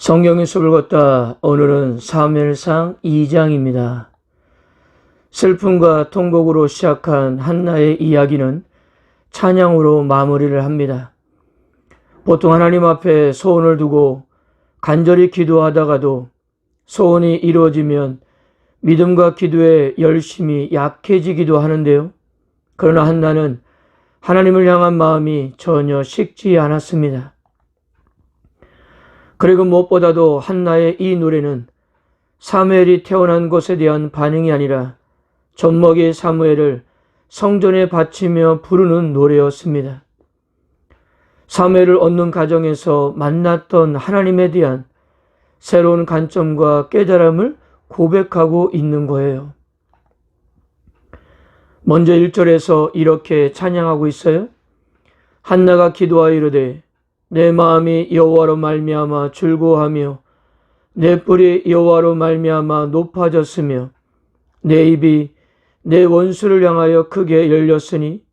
성경의 숲을 걷다. 오늘은 사무엘상 2장입니다. 슬픔과 통곡으로 시작한 한나의 이야기는 찬양으로 마무리를 합니다. 보통 하나님 앞에 소원을 두고 간절히 기도하다가도 소원이 이루어지면 믿음과 기도에 열심히 약해지기도 하는데요. 그러나 한나는 하나님을 향한 마음이 전혀 식지 않았습니다. 그리고 무엇보다도 한나의 이 노래는 사무엘이 태어난 것에 대한 반응이 아니라 젖먹이 사무엘을 성전에 바치며 부르는 노래였습니다. 사무엘을 얻는 과정에서 만났던 하나님에 대한 새로운 관점과 깨달음을 고백하고 있는 거예요. 먼저 1절에서 이렇게 찬양하고 있어요. 한나가 기도하여 이르되 내 마음이 여호와로 말미암아 즐거워하며 내 뿔이 여호와로 말미암아 높아졌으며 내 입이 내 원수를 향하여 크게 열렸으니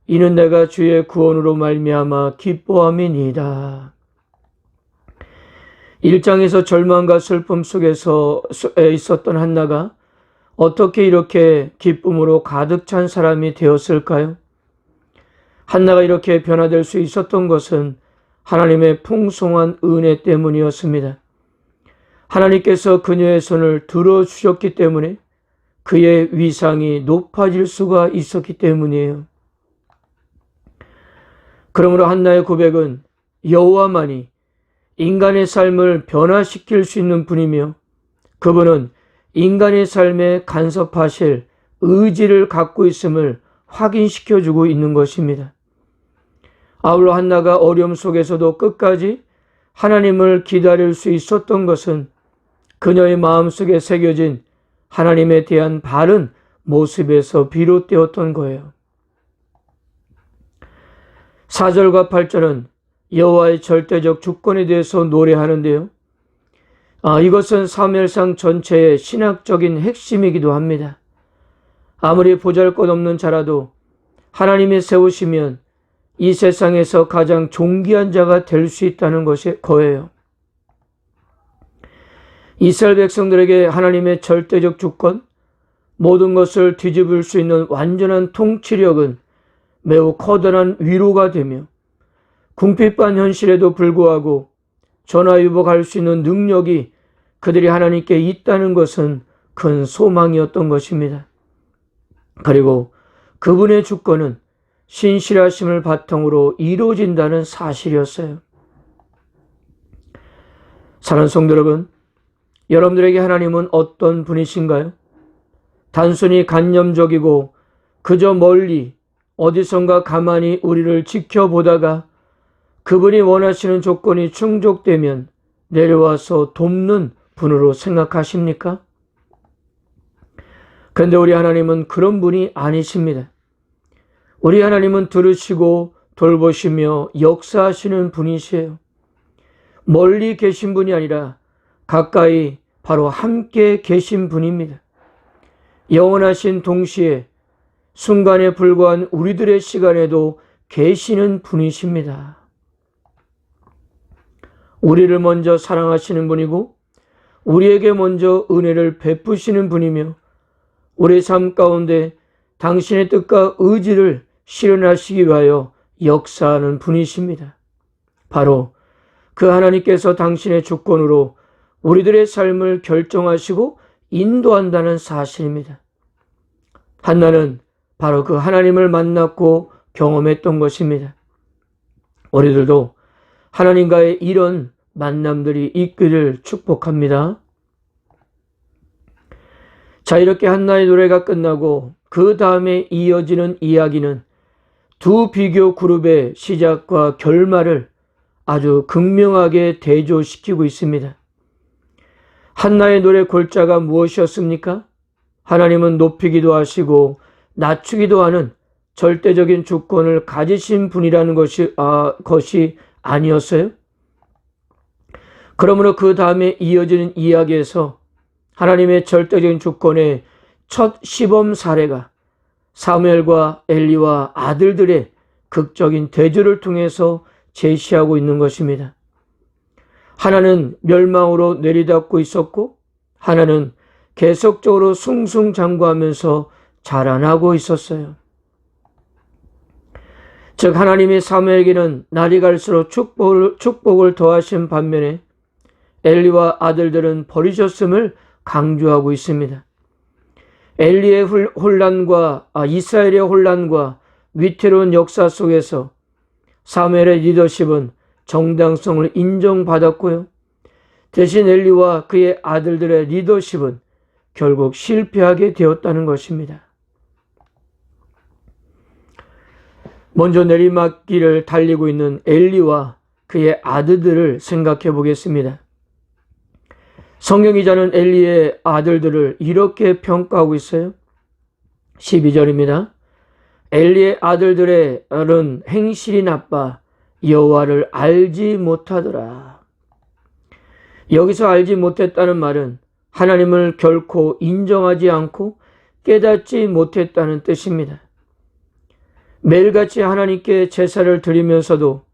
이는 내가 주의 구원으로 말미암아 기뻐함이니이다. 1장에서 절망과 슬픔 속에서 있었던 한나가 어떻게 이렇게 기쁨으로 가득 찬 사람이 되었을까요? 한나가 이렇게 변화될 수 있었던 것은 하나님의 풍성한 은혜 때문이었습니다. 하나님께서 그녀의 손을 들어주셨기 때문에 그의 위상이 높아질 수가 있었기 때문이에요. 그러므로 한나의 고백은 여호와만이 인간의 삶을 변화시킬 수 있는 분이며 그분은 인간의 삶에 간섭하실 의지를 갖고 있음을 확인시켜주고 있는 것입니다. 아울러 한나가 어려움 속에서도 끝까지 하나님을 기다릴 수 있었던 것은 그녀의 마음속에 새겨진 하나님에 대한 바른 모습에서 비롯되었던 거예요. 4절과 8절은 여호와의 절대적 주권에 대해서 노래하는데요. 이것은 사무엘상 전체의 신학적인 핵심이기도 합니다. 아무리 보잘것없는 자라도 하나님이 세우시면 이 세상에서 가장 존귀한 자가 될 수 있다는 것이 거예요. 이스라엘 백성들에게 하나님의 절대적 주권, 모든 것을 뒤집을 수 있는 완전한 통치력은 매우 커다란 위로가 되며 궁핍한 현실에도 불구하고 전화위복할 수 있는 능력이 그들이 하나님께 있다는 것은 큰 소망이었던 것입니다. 그리고 그분의 주권은 신실하심을 바탕으로 이루어진다는 사실이었어요. 사랑하는 성도 여러분, 여러분들에게 하나님은 어떤 분이신가요? 단순히 관념적이고 그저 멀리 어디선가 가만히 우리를 지켜보다가 그분이 원하시는 조건이 충족되면 내려와서 돕는 분으로 생각하십니까? 그런데 우리 하나님은 그런 분이 아니십니다. 우리 하나님은 들으시고 돌보시며 역사하시는 분이시에요. 멀리 계신 분이 아니라 가까이 바로 함께 계신 분입니다. 영원하신 동시에 순간에 불과한 우리들의 시간에도 계시는 분이십니다. 우리를 먼저 사랑하시는 분이고 우리에게 먼저 은혜를 베푸시는 분이며 우리 삶 가운데 당신의 뜻과 의지를 실현하시기 위하여 역사하는 분이십니다. 바로 그 하나님께서 당신의 주권으로 우리들의 삶을 결정하시고 인도한다는 사실입니다. 한나는 바로 그 하나님을 만났고 경험했던 것입니다. 우리들도 하나님과의 이런 만남들이 있기를 축복합니다. 자, 이렇게 한나의 노래가 끝나고 그 다음에 이어지는 이야기는 두 비교 그룹의 시작과 결말을 아주 극명하게 대조시키고 있습니다. 한나의 노래 골자가 무엇이었습니까? 하나님은 높이기도 하시고 낮추기도 하는 절대적인 주권을 가지신 분이라는 것이 아니었어요? 그러므로 그 다음에 이어지는 이야기에서 하나님의 절대적인 주권의 첫 시범 사례가 사무엘과 엘리와 아들들의 극적인 대조를 통해서 제시하고 있는 것입니다. 하나는 멸망으로 내리닫고 있었고 하나는 계속적으로 숭숭장구하면서 자라나고 있었어요. 즉 하나님이 사무엘에게는 날이 갈수록 축복을 더하신 반면에 엘리와 아들들은 버리셨음을 강조하고 있습니다. 엘리의 혼란과 이스라엘의 혼란과 위태로운 역사 속에서 사무엘의 리더십은 정당성을 인정받았고요. 대신 엘리와 그의 아들들의 리더십은 결국 실패하게 되었다는 것입니다. 먼저 내리막길을 달리고 있는 엘리와 그의 아들들을 생각해 보겠습니다. 성경 기자는 엘리의 아들들을 이렇게 평가하고 있어요. 12절입니다. 엘리의 아들들은 행실이 나빠 여호와를 알지 못하더라. 여기서 알지 못했다는 말은 하나님을 결코 인정하지 않고 깨닫지 못했다는 뜻입니다. 매일같이 하나님께 제사를 드리면서도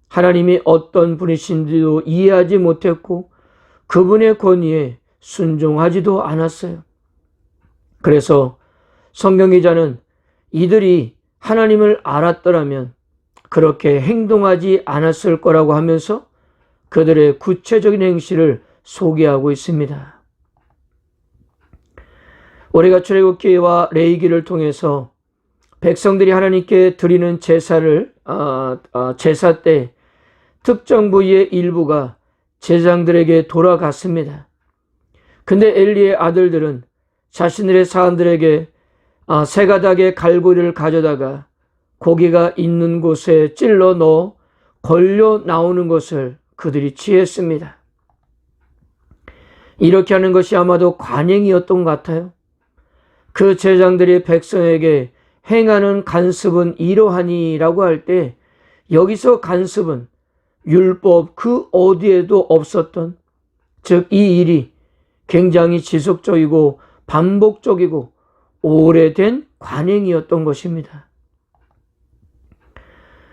하나님이 어떤 분이신지도 이해하지 못했고 그분의 권위에 순종하지도 않았어요. 그래서 성경 기자는 이들이 하나님을 알았더라면 그렇게 행동하지 않았을 거라고 하면서 그들의 구체적인 행실을 소개하고 있습니다. 우리가 출애굽기와 레위기를 통해서 백성들이 하나님께 드리는 제사 때 특정 부위의 일부가 제장들에게 돌아갔습니다. 근데 엘리의 아들들은 자신들의 사람들에게 세 가닥의 갈고리를 가져다가 고기가 있는 곳에 찔러 넣어 걸려 나오는 것을 그들이 취했습니다. 이렇게 하는 것이 아마도 관행이었던 것 같아요. 그 제장들이 백성에게 행하는 간습은 이러하니라고 할 때 여기서 간습은 율법 그 어디에도 없었던, 즉 이 일이 굉장히 지속적이고 반복적이고 오래된 관행이었던 것입니다.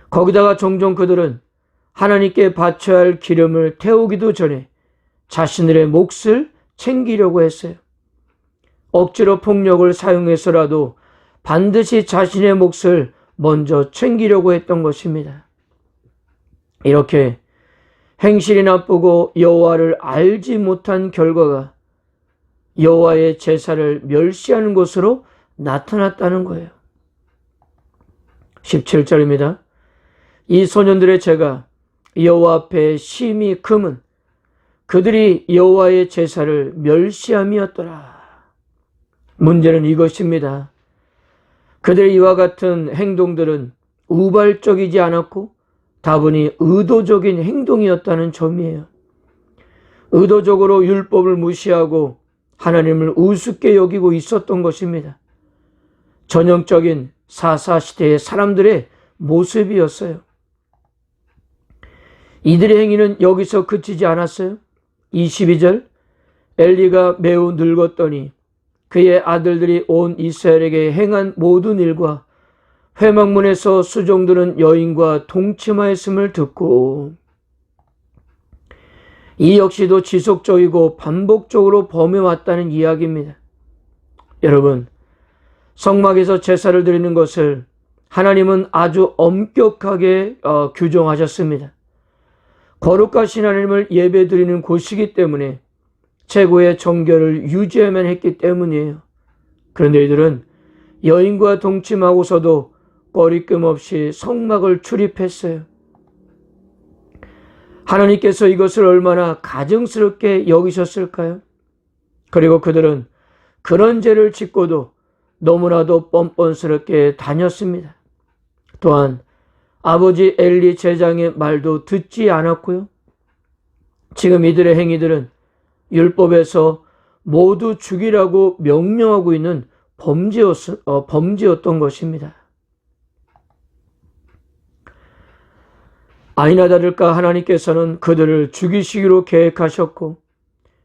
거기다가 종종 그들은 하나님께 바쳐야 할 기름을 태우기도 전에 자신들의 몫을 챙기려고 했어요. 억지로 폭력을 사용해서라도 반드시 자신의 몫을 먼저 챙기려고 했던 것입니다. 이렇게 행실이 나쁘고 여호와를 알지 못한 결과가 여호와의 제사를 멸시하는 것으로 나타났다는 거예요. 17절입니다. 이 소년들의 죄가 여호와 앞에 심히 금은 그들이 여호와의 제사를 멸시함이었더라. 문제는 이것입니다. 그들의 이와 같은 행동들은 우발적이지 않았고 다분히 의도적인 행동이었다는 점이에요. 의도적으로 율법을 무시하고 하나님을 우습게 여기고 있었던 것입니다. 전형적인 사사시대의 사람들의 모습이었어요. 이들의 행위는 여기서 그치지 않았어요. 22절, 엘리가 매우 늙었더니 그의 아들들이 온 이스라엘에게 행한 모든 일과 회막문에서 수종드는 여인과 동침하였음을 듣고, 이 역시도 지속적이고 반복적으로 범해왔다는 이야기입니다. 여러분, 성막에서 제사를 드리는 것을 하나님은 아주 엄격하게 규정하셨습니다. 거룩하신 하나님을 예배드리는 곳이기 때문에 최고의 정결을 유지해야만 했기 때문이에요. 그런데 이들은 여인과 동침하고서도 꺼리낌 없이 성막을 출입했어요. 하나님께서 이것을 얼마나 가증스럽게 여기셨을까요? 그리고 그들은 그런 죄를 짓고도 너무나도 뻔뻔스럽게 다녔습니다. 또한 아버지 엘리 제장의 말도 듣지 않았고요. 지금 이들의 행위들은 율법에서 모두 죽이라고 명령하고 있는 범죄였던 것입니다. 아니나 다를까 하나님께서는 그들을 죽이시기로 계획하셨고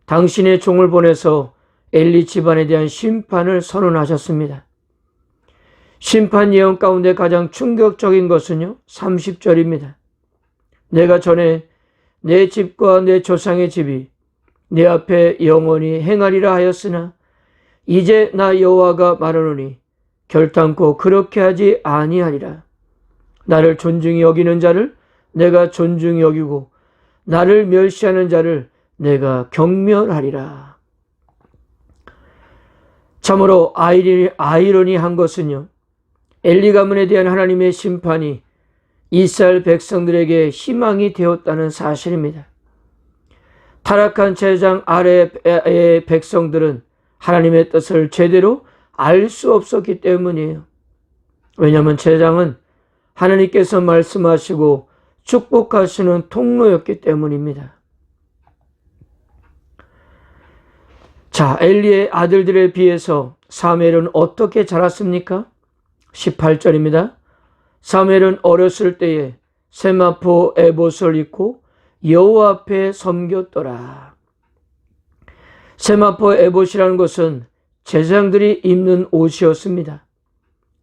당신의 종을 보내서 엘리 집안에 대한 심판을 선언하셨습니다. 심판 예언 가운데 가장 충격적인 것은요, 30절입니다. 내가 전에 내 집과 내 조상의 집이 내 앞에 영원히 행하리라 하였으나 이제 나 여호와가 말하노니 결단코 그렇게 하지 아니하리라. 나를 존중히 여기는 자를 내가 존중히 여기고 나를 멸시하는 자를 내가 경멸하리라. 참으로 아이러니한 것은요, 엘리 가문에 대한 하나님의 심판이 이스라엘 백성들에게 희망이 되었다는 사실입니다. 타락한 제사장 아래의 백성들은 하나님의 뜻을 제대로 알 수 없었기 때문이에요. 왜냐하면 제사장은 하나님께서 말씀하시고 축복하시는 통로였기 때문입니다. 자, 엘리의 아들들에 비해서 사무엘은 어떻게 자랐습니까? 18절입니다. 사무엘은 어렸을 때에 세마포 에봇을 입고 여호와 앞에 섬겼더라. 세마포 에봇이라는 것은 제사장들이 입는 옷이었습니다.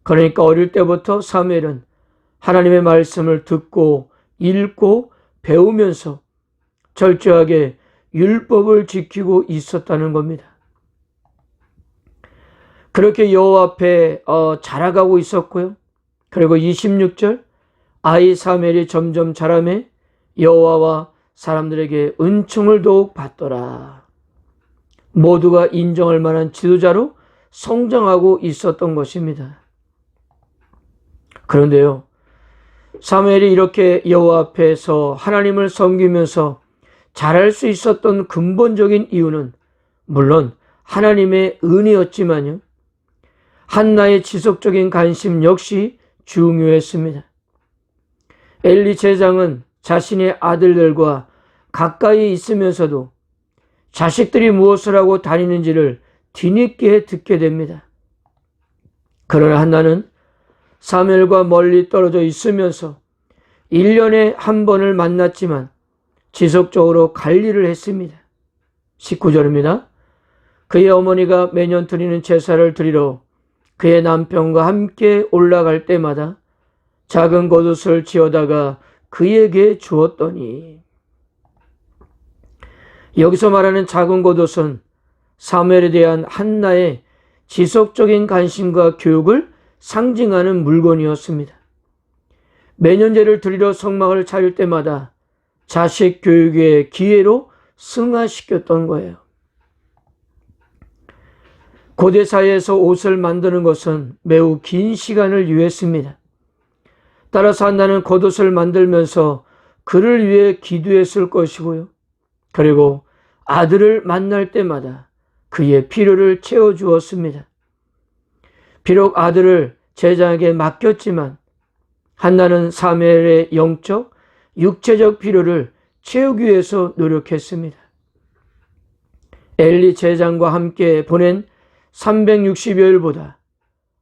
그러니까 어릴 때부터 사무엘은 하나님의 말씀을 듣고 읽고 배우면서 철저하게 율법을 지키고 있었다는 겁니다. 그렇게 여호와 앞에 자라가고 있었고요. 그리고 26절, 아이 사무엘이 점점 자라매 여호와와 사람들에게 은총을 더욱 받더라. 모두가 인정할 만한 지도자로 성장하고 있었던 것입니다. 그런데요, 사무엘이 이렇게 여호와 앞에서 하나님을 섬기면서 잘할 수 있었던 근본적인 이유는 물론 하나님의 은혜였지만요, 한나의 지속적인 관심 역시 중요했습니다. 엘리 제사장은 자신의 아들들과 가까이 있으면서도 자식들이 무엇을 하고 다니는지를 뒤늦게 듣게 됩니다. 그러나 한나는 사무엘과 멀리 떨어져 있으면서 1년에 한 번을 만났지만 지속적으로 관리를 했습니다. 19절입니다. 그의 어머니가 매년 드리는 제사를 드리러 그의 남편과 함께 올라갈 때마다 작은 겉옷을 지어다가 그에게 주었더니, 여기서 말하는 작은 겉옷은 사무엘에 대한 한나의 지속적인 관심과 교육을 상징하는 물건이었습니다. 매년제를 드리러 성막을 차릴 때마다 자식 교육의 기회로 승화시켰던 거예요. 고대 사회에서 옷을 만드는 것은 매우 긴 시간을 요했습니다. 따라서 한나는 겉옷을 만들면서 그를 위해 기도했을 것이고요. 그리고 아들을 만날 때마다 그의 필요를 채워주었습니다. 비록 아들을 제사장에게 맡겼지만 한나는 사무엘의 영적, 육체적 필요를 채우기 위해서 노력했습니다. 엘리 제사장과 함께 보낸 360여일보다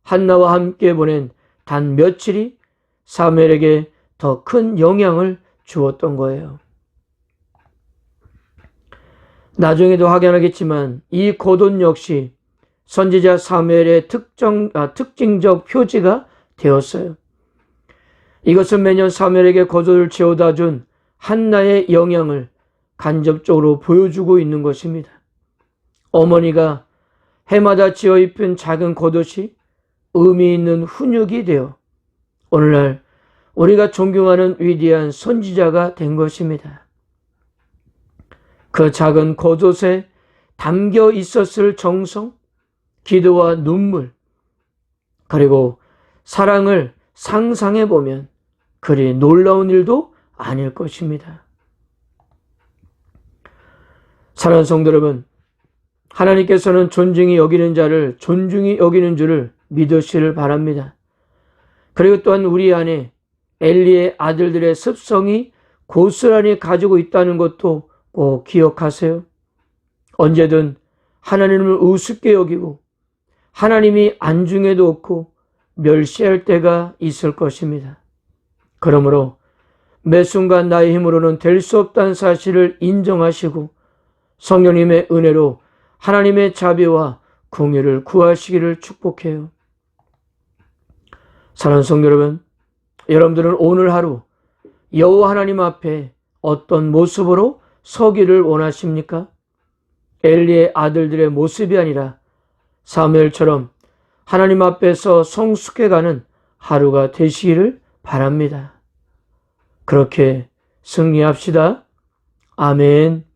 한나와 함께 보낸 단 며칠이 사무엘에게 더 큰 영향을 주었던 거예요. 나중에도 확인하겠지만 이 겉옷 역시 선지자 사무엘의 특징적 표지가 되었어요. 이것은 매년 사무엘에게 겉옷을 지어다 준 한나의 영향을 간접적으로 보여주고 있는 것입니다. 어머니가 해마다 지어 입힌 작은 겉옷이 의미 있는 훈육이 되어 오늘날 우리가 존경하는 위대한 선지자가 된 것입니다. 그 작은 겉옷에 담겨 있었을 정성, 기도와 눈물, 그리고 사랑을 상상해 보면 그리 놀라운 일도 아닐 것입니다. 사랑하는 성도 여러분, 하나님께서는 존중히 여기는 자를 존중히 여기는 줄을 믿으시길 바랍니다. 그리고 또한 우리 안에 엘리의 아들들의 습성이 고스란히 가지고 있다는 것도 꼭 기억하세요. 언제든 하나님을 우습게 여기고 하나님이 안중에도 없고 멸시할 때가 있을 것입니다. 그러므로 매 순간 나의 힘으로는 될 수 없다는 사실을 인정하시고 성령님의 은혜로 하나님의 자비와 긍휼을 구하시기를 축복해요. 사랑하는 성도 여러분, 여러분들은 오늘 하루 여호와 하나님 앞에 어떤 모습으로 서기를 원하십니까? 엘리의 아들들의 모습이 아니라 사무엘처럼 하나님 앞에서 성숙해가는 하루가 되시기를 바랍니다. 그렇게 승리합시다. 아멘.